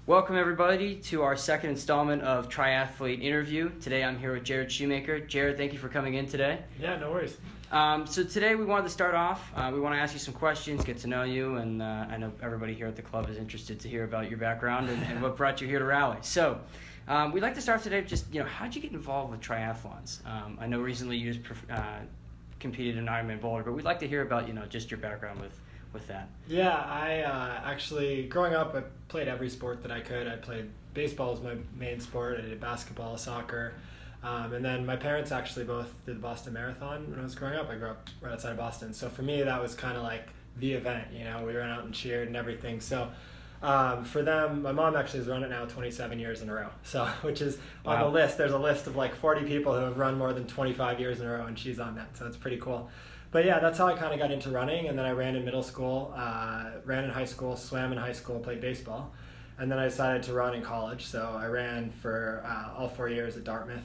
Welcome everybody to our second installment of Triathlete Interview. Today I'm here with Jarrod Shoemaker. Jarrod, thank you for coming in today. Yeah, no worries. So today we wanted to start off, we want to ask you some questions, get to know you, and I know everybody here at the club is interested to hear about your background and what brought you here to Rally. So we'd like to start today with just, how'd you get involved with triathlons? I know recently you just competed in Ironman Boulder, but we'd like to hear about, just your background with that. Yeah, I actually, growing up, I played every sport that I could. I played baseball as my main sport. I did basketball, soccer. And then my parents actually both did the Boston Marathon when I was growing up. I grew up right outside of Boston. So for me, that was kind of like the event, we ran out and cheered and everything. So for them, my mom actually has run it now 27 years in a row. So, which is on the list. There's a list of like 40 people who have run more than 25 years in a row, and she's on that. So it's pretty cool. But yeah, that's how I kind of got into running. And then I ran in middle school, ran in high school, swam in high school, played baseball. And then I decided to run in college. So I ran for all 4 years at Dartmouth.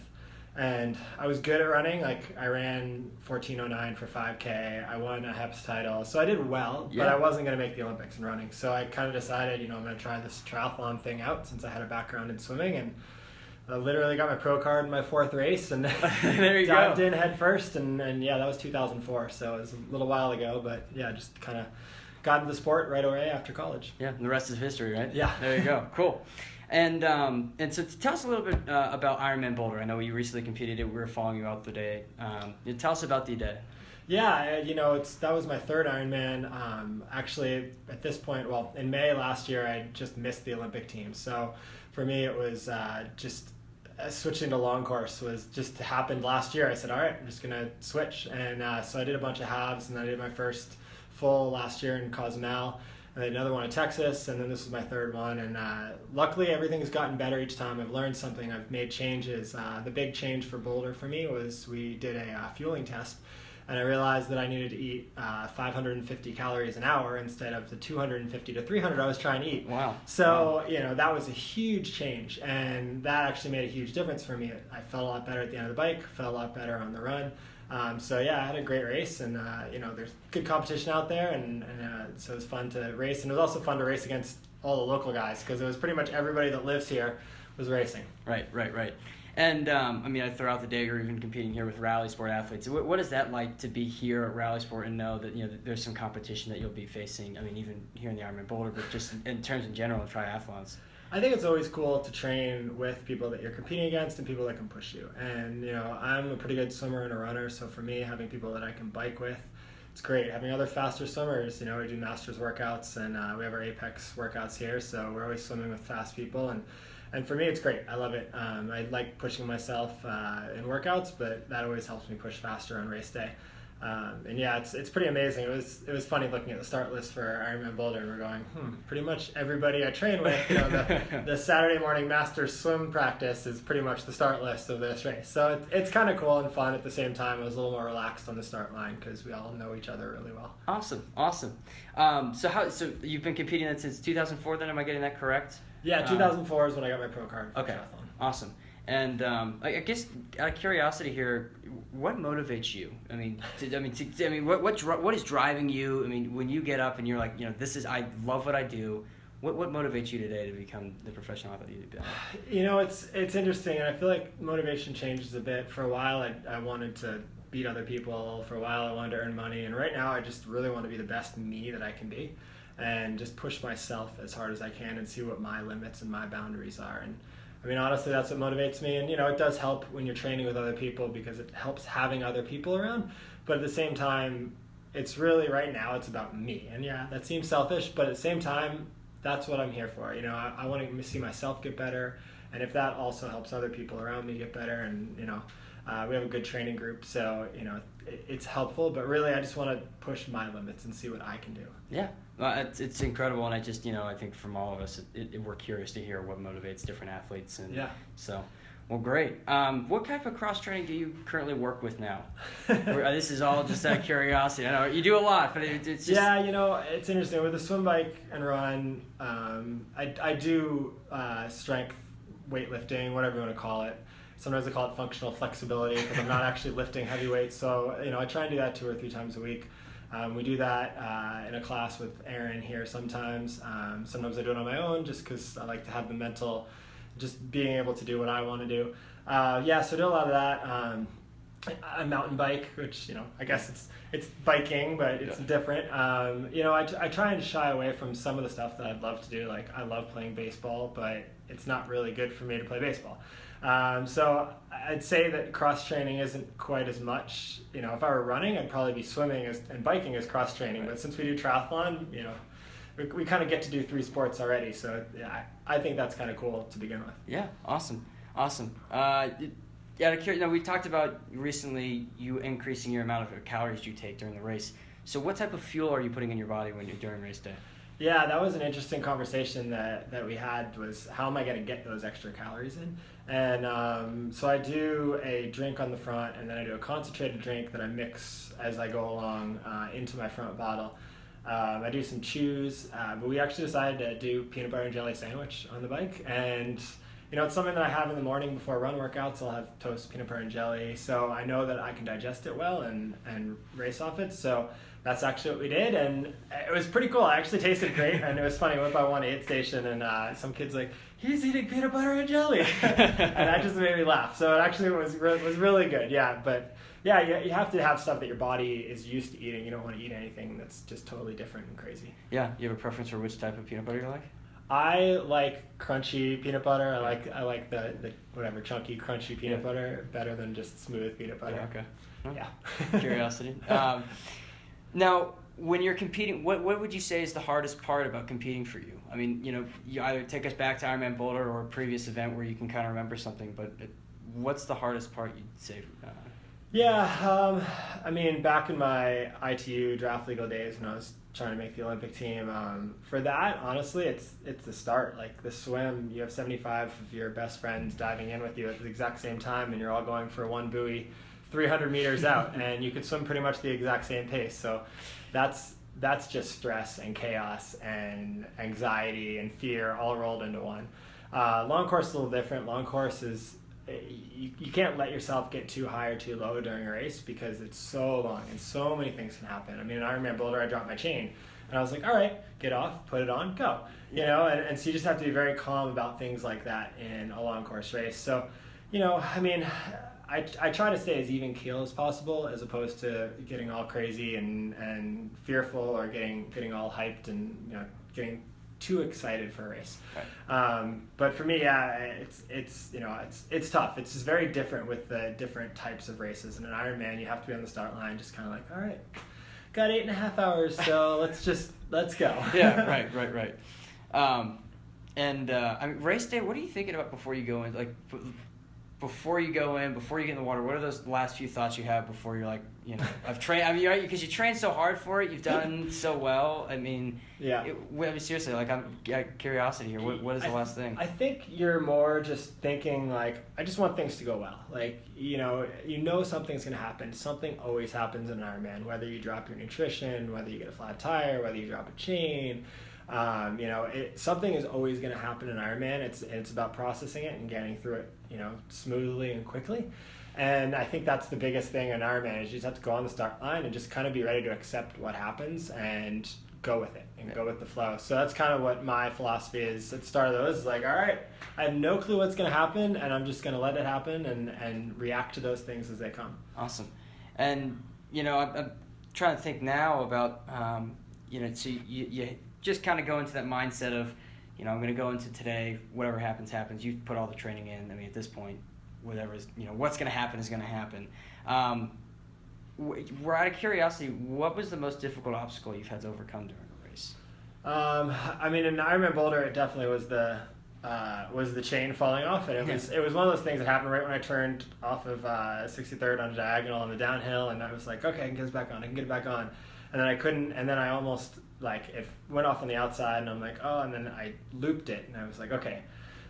And I was good at running. Like I ran 14:09 for 5K. I won a HEPS title. So I did well, but I wasn't going to make the Olympics in running. So I kind of decided, I'm going to try this triathlon thing out since I had a background in swimming. And I literally got my pro card in my fourth race and there you dived go. in head first. And yeah, that was 2004. So it was a little while ago, but yeah, just kind of got into the sport right away after college. Yeah, and the rest is history, right? Yeah. There you go. Cool. And so tell us a little bit about Ironman Boulder. I know you recently competed. We were following you out the day. Tell us about the day. Yeah, that was my third Ironman. Actually, at this point, in May last year, I just missed the Olympic team. So for me, it was just switching to long course was just happened last year. I said, all right, I'm just going to switch. And so I did a bunch of halves, and I did my first full last year in Cozumel. I had another one in Texas, and then this was my third one. And luckily, everything has gotten better each time. I've learned something. I've made changes. The big change for Boulder for me was we did a fueling test, and I realized that I needed to eat 550 calories an hour instead of the 250 to 300 I was trying to eat. Wow. So, that was a huge change, and that actually made a huge difference for me. I felt a lot better at the end of the bike, felt a lot better on the run. So yeah, I had a great race, and there's good competition out there, and so it was fun to race, and it was also fun to race against all the local guys because it was pretty much everybody that lives here was racing. Right. And I throw out the day you're even competing here with RallySport athletes. What is that like to be here at RallySport and know that that there's some competition that you'll be facing? Even here in the Ironman Boulder, but just in terms in general of triathlons. I think it's always cool to train with people that you're competing against and people that can push you. And, I'm a pretty good swimmer and a runner, so for me, having people that I can bike with, it's great. Having other faster swimmers, we do masters workouts, and we have our Apex workouts here, so we're always swimming with fast people. And for me, it's great. I love it. I like pushing myself in workouts, but that always helps me push faster on race day. And yeah, it's pretty amazing. It was funny looking at the start list for Ironman Boulder, and we're going, pretty much everybody I train with, the Saturday morning Masters swim practice is pretty much the start list of this race. So it's kind of cool and fun at the same time. I was a little more relaxed on the start line because we all know each other really well. Awesome. So you've been competing since 2004 then, am I getting that correct? Yeah, 2004 is when I got my pro card for triathlon. Awesome. And I guess out of curiosity here, what motivates you? What is driving you? When you get up and you're like, I love what I do. What motivates you today to become the professional athlete you've been? It's interesting, and I feel like motivation changes a bit. For a while, I wanted to beat other people. For a while, I wanted to earn money, and right now, I just really want to be the best me that I can be, and just push myself as hard as I can and see what my limits and my boundaries are. And honestly, that's what motivates me. And, it does help when you're training with other people because it helps having other people around. But at the same time, it's really right now, it's about me. And yeah, that seems selfish, but at the same time, that's what I'm here for. I want to see myself get better. And if that also helps other people around me get better, and, we have a good training group, so, it's helpful. But really, I just want to push my limits and see what I can do. Yeah. It's incredible, and I just, I think from all of us, we're curious to hear what motivates different athletes. And yeah. So, well, great. What type of cross-training do you currently work with now? This is all just out of curiosity. I know you do a lot, but it's just... Yeah, it's interesting. With the swim, bike, and run, I do strength, weightlifting, whatever you want to call it. Sometimes I call it functional flexibility because I'm not actually lifting heavy weights. So, I try and do that 2 or 3 times a week. We do that in a class with Aaron here sometimes. Sometimes I do it on my own just because I like to have the mental, just being able to do what I want to do. So I do a lot of that. I mountain bike, which, I guess it's biking, but it's different. I try and shy away from some of the stuff that I'd love to do. Like, I love playing baseball, but it's not really good for me to play baseball. So I'd say that cross training isn't quite as much. If I were running, I'd probably be swimming and biking as cross training. Right. But since we do triathlon, we kind of get to do 3 sports already. So I think that's kind of cool to begin with. Yeah, awesome. We talked about recently you increasing your amount of calories you take during the race. So what type of fuel are you putting in your body when you're during race day? Yeah, that was an interesting conversation that we had, was how am I going to get those extra calories in? And so I do a drink on the front, and then I do a concentrated drink that I mix as I go along into my front bottle. I do some chews, but we actually decided to do peanut butter and jelly sandwich on the bike. And it's something that I have in the morning before run workouts. I'll have toast, peanut butter, and jelly. So I know that I can digest it well and race off it. So that's actually what we did. And it was pretty cool. It actually tasted great. And it was funny. I went by one aid station, and some kid's like, he's eating peanut butter and jelly. And that just made me laugh. So it actually was really good. Yeah, but yeah, you have to have stuff that your body is used to eating. You don't want to eat anything that's just totally different and crazy. Yeah. You have a preference for which type of peanut butter you like? I like crunchy peanut butter. I like the whatever chunky crunchy peanut butter better than just smooth peanut butter. Yeah, okay. Well, yeah. Curiosity. Now, when you're competing, what would you say is the hardest part about competing for you? I mean, you either take us back to Ironman Boulder or a previous event where you can kind of remember something, but what's the hardest part you'd say? Back in my ITU draft legal days when I was trying to make the Olympic team, for that, honestly, it's the start. Like the swim, you have 75 of your best friends diving in with you at the exact same time, and you're all going for one buoy 300 meters out, and you could swim pretty much the exact same pace. So that's just stress and chaos and anxiety and fear all rolled into one. Long course is a little different. Long course is, you can't let yourself get too high or too low during a race because it's so long and so many things can happen. I mean, in Ironman Boulder, I dropped my chain and I was like, all right, get off, put it on, go. And so you just have to be very calm about things like that in a long course race. So, I try to stay as even keel as possible as opposed to getting all crazy and fearful or getting all hyped and getting too excited for a race. Right. But for me, it's tough. It's just very different with the different types of races. In an Ironman, you have to be on the start line, just kind of like, all right, got 8.5 hours, so let's go. Yeah, right. Race day, what are you thinking about before you go in? Like, before you go in, before you get in the water, what are those last few thoughts you have before you're like, I've trained, right? Because you trained so hard for it, you've done so well. Seriously, like, I'm curiosity here. What is the last thing? I think you're more just thinking, like, I just want things to go well. Like, something's going to happen. Something always happens in an Ironman, whether you drop your nutrition, whether you get a flat tire, whether you drop a chain. Something is always going to happen in Ironman. It's about processing it and getting through it, smoothly and quickly. And I think that's the biggest thing in Ironman is you just have to go on the start line and just kind of be ready to accept what happens and go with it and go with the flow. So that's kind of what my philosophy is at the start of those. Is like, all right, I have no clue what's going to happen, and I'm just going to let it happen and react to those things as they come. Awesome. And I'm trying to think now about so you just kind of go into that mindset of, I'm going to go into today, whatever happens, happens. You put all the training in. I mean, at this point, whatever is, what's going to happen is going to happen. We're out of curiosity, what was the most difficult obstacle you've had to overcome during a race? In Ironman Boulder, it definitely was the chain falling off, and it was one of those things that happened right when I turned off of 63rd on a diagonal on the downhill, and I was like, okay, I can get it back on, and then I couldn't, and then I almost it went off on the outside, and I'm like, oh, and then I looped it, and I was like, okay.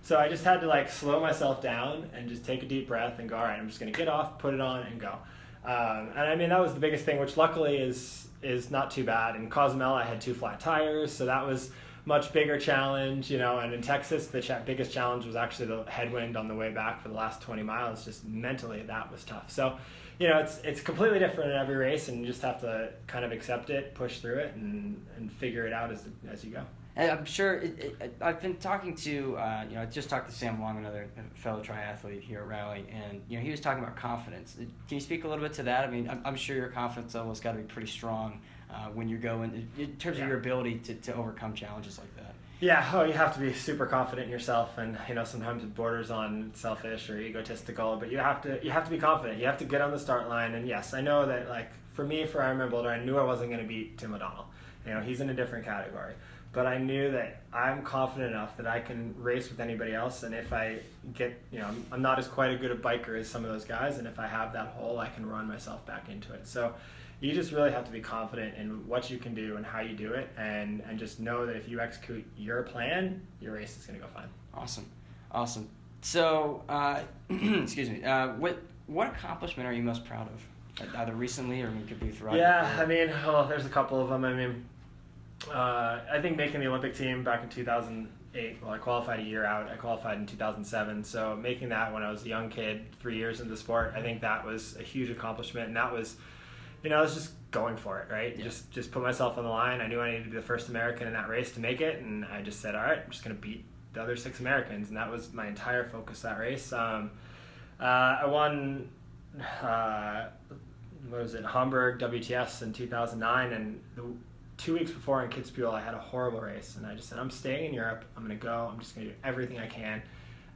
So I just had to slow myself down and just take a deep breath and go, all right, I'm just going to get off, put it on, and go. That was the biggest thing, which luckily is not too bad. In Cozumel, I had 2 flat tires, so that was much bigger challenge, you know. And in Texas, the biggest challenge was actually the headwind on the way back for the last 20 miles. Just mentally, that was tough. So, you know, it's completely different in every race, and you just have to kind of accept it, push through it, and figure it out as you go. And I'm sure I've been talking to, you know, I just talked to Sam Long, another fellow triathlete here at Rally, and, you know, he was talking about confidence. Can you speak a little bit to that? I mean, I'm sure your confidence level has got to be pretty strong when you're going, in terms of your ability to overcome challenges like that. Yeah, oh, you have to be super confident in yourself, and, you know, sometimes it borders on selfish or egotistical, but you have to be confident. You have to get on the start line, and yes, I know that, like, for me, for Ironman Boulder, I knew I wasn't going to beat Tim O'Donnell. You know, he's in a different category. But I knew that I'm confident enough that I can race with anybody else, and if I get, you know, I'm not as quite a good a biker as some of those guys, and if I have that hole, I can run myself back into it. So you just really have to be confident in what you can do and how you do it, and just know that if you execute your plan, your race is going to go fine. Awesome. So, excuse me, what accomplishment are you most proud of? Either recently or it could be throughout your career? I mean, well, there's a couple of them. I mean, I think making the Olympic team back in 2008, well, I qualified a year out. I qualified in 2007. So making that when I was a young kid, 3 years into the sport, I think that was a huge accomplishment. And that was, you know, I was just going for it, right? Yeah. Just put myself on the line. I knew I needed to be the first American in that race to make it. And I just said, all right, I'm just going to beat the other 6 Americans. And that was my entire focus that race. I won, Hamburg WTS in 2009. And 2 weeks before in Kitzbühel, I had a horrible race, and I just said, I'm staying in Europe. I'm going to go. I'm just going to do everything I can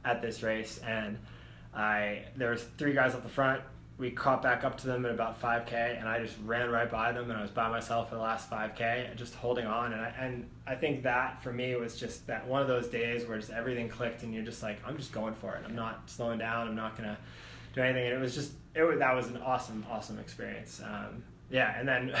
at this race. And there was 3 guys up the front. We caught back up to them at about 5K, and I just ran right by them, and I was by myself for the last 5K, just holding on. And I think that, for me, was just that one of those days where just everything clicked, and you're just like, I'm just going for it. I'm not slowing down. I'm not going to do anything. And it was just, that was an awesome experience. And then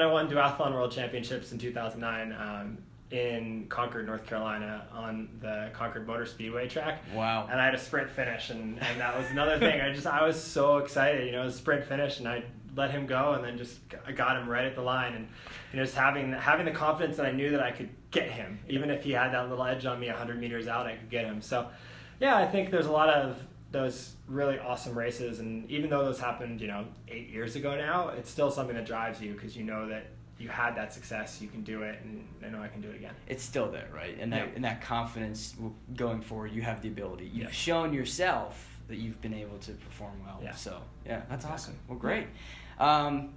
I won Duathlon World Championships in 2009 in Concord, North Carolina, on the Concord Motor Speedway track. Wow! And I had a sprint finish, and that was another thing. I was so excited, you know, it was a sprint finish, and I let him go, and then I got him right at the line, and, you know, just having the confidence that I knew that I could get him, even if he had that little edge on me 100 meters out, I could get him. So, yeah, I think there's a lot of those really awesome races, and even though those happened, you know, 8 years ago now, it's still something that drives you, because you know that you had that success, you can do it, and I know I can do it again. It's still there, right? And that confidence going forward, you have the ability. You've shown yourself that you've been able to perform well. Yeah. So yeah, that's awesome. Well, great. So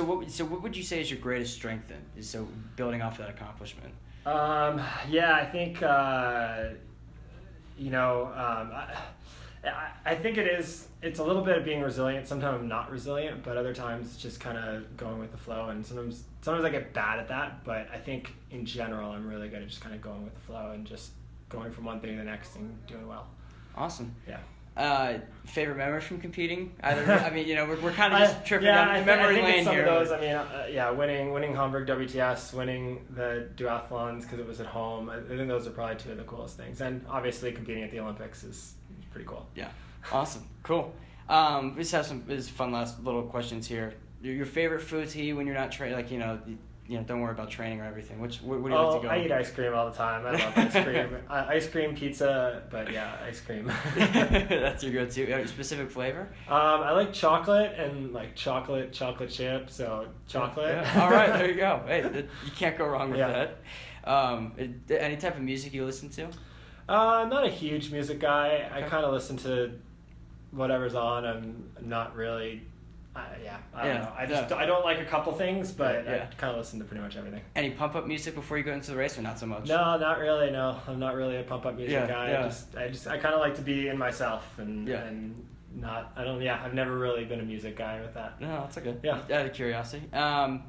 what would you say is your greatest strength then? So building off that accomplishment. I think I think it's a little bit of being resilient. Sometimes I'm not resilient, but other times it's just kind of going with the flow. And sometimes I get bad at that, but I think in general I'm really good at just kind of going with the flow and just going from one thing to the next and doing well. Awesome. Yeah. Favorite memories from competing? I mean, you know, we're kind of just tripping down the memory lane here. Some of those, I mean, winning Hamburg WTS, winning the duathlons because it was at home. I think those are probably 2 of the coolest things. And obviously competing at the Olympics is pretty cool. Yeah. Awesome. Cool. We just have some fun last little questions here. Your favorite food to eat when you're not training, like, you know, don't worry about training or everything. What do you like to go? I eat ice cream all the time. I love ice cream. Ice cream, pizza, but yeah, ice cream. That's your go-to. A specific flavor? I like chocolate and like chocolate chip. So chocolate. Yeah. All right, there you go. Hey, you can't go wrong with that. Any type of music you listen to? I'm not a huge music guy. Okay. I kind of listen to whatever's on. I'm not really. I don't know. I don't like a couple things, but I kind of listen to pretty much everything. Any pump up music before you go into the race, or not so much? No, not really. No, I'm not really a pump up music guy. Yeah. I kind of like to be in myself and not. I don't. Yeah, I've never really been a music guy with that. No, that's okay. Yeah. Out of curiosity. And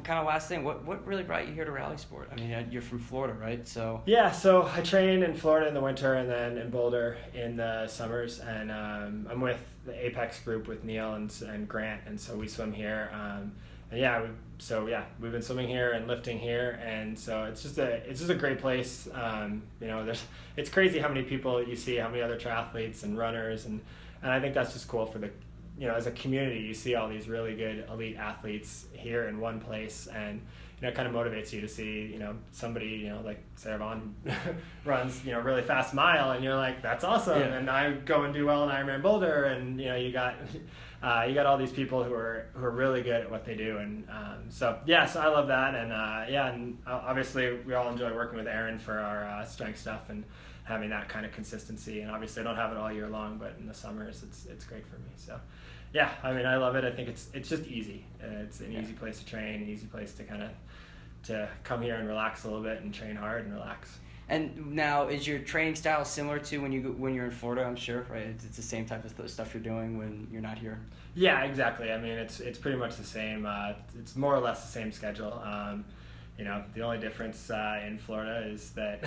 kind of last thing, what really brought you here to RallySport? I mean, you're from Florida, right? So yeah, so I train in Florida in the winter and then in Boulder in the summers, and I'm with the Apex group with Neil and Grant, and so we swim here. We've been swimming here and lifting here, and so it's just a great place. It's crazy how many people you see, how many other triathletes and runners, and I think that's just cool for the. You know, as a community, you see all these really good elite athletes here in one place, and kind of motivates you to see, somebody, like Sarah Vaughn runs, really fast mile, and you're like, that's awesome. Yeah. And I go and do well in Ironman Boulder, and, you got all these people who are really good at what they do. And so I love that. And and obviously we all enjoy working with Aaron for our strength stuff and having that kind of consistency. And obviously I don't have it all year long, but in the summers it's great for me. So yeah, I mean, I love it. I think it's just easy. It's an easy place to train, an easy place to kind of to come here and relax a little bit and train hard and relax. And now, is your training style similar to when you're in Florida? I'm sure, right? It's the same type of stuff you're doing when you're not here. Yeah, exactly. I mean, it's pretty much the same. It's more or less the same schedule. The only difference in Florida is that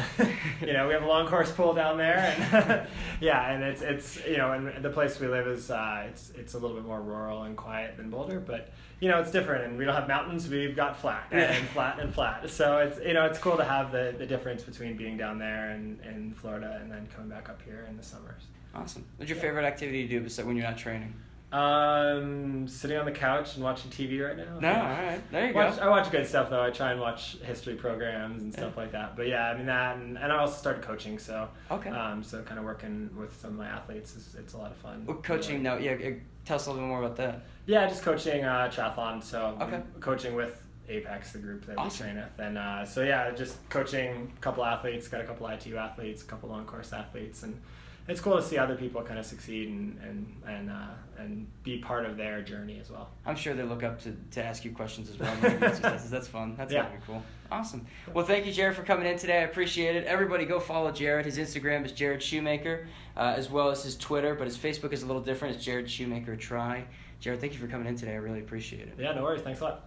we have a long course pool down there, and and it's and the place we live is it's a little bit more rural and quiet than Boulder, but it's different, and we don't have mountains. We've got flat and flat and flat. So it's cool to have the difference between being down there and in Florida and then coming back up here in the summers. Awesome. What's your favorite activity to do when you're not training? Sitting on the couch and watching TV right now. No, all right. There you go. I watch good stuff, though. I try and watch history programs and stuff like that. But yeah, I mean that, and I also started coaching, so okay. So kind of working with some of my athletes it's a lot of fun. Well, coaching, tell us a little bit more about that. Yeah, just coaching triathlon. So okay. Coaching with Apex, the group that awesome. we train with, and just coaching a couple athletes, got a couple ITU athletes, a couple long course athletes, and it's cool to see other people kind of succeed and be part of their journey as well. I'm sure they look up to ask you questions as well. That's fun. That's gonna be cool. Awesome. Well, thank you, Jarrod, for coming in today. I appreciate it. Everybody go follow Jarrod. His Instagram is Jarrod Shoemaker, as well as his Twitter, but his Facebook is a little different. It's Jarrod Shoemaker Try. Jarrod, thank you for coming in today. I really appreciate it. Yeah, no worries. Thanks a lot.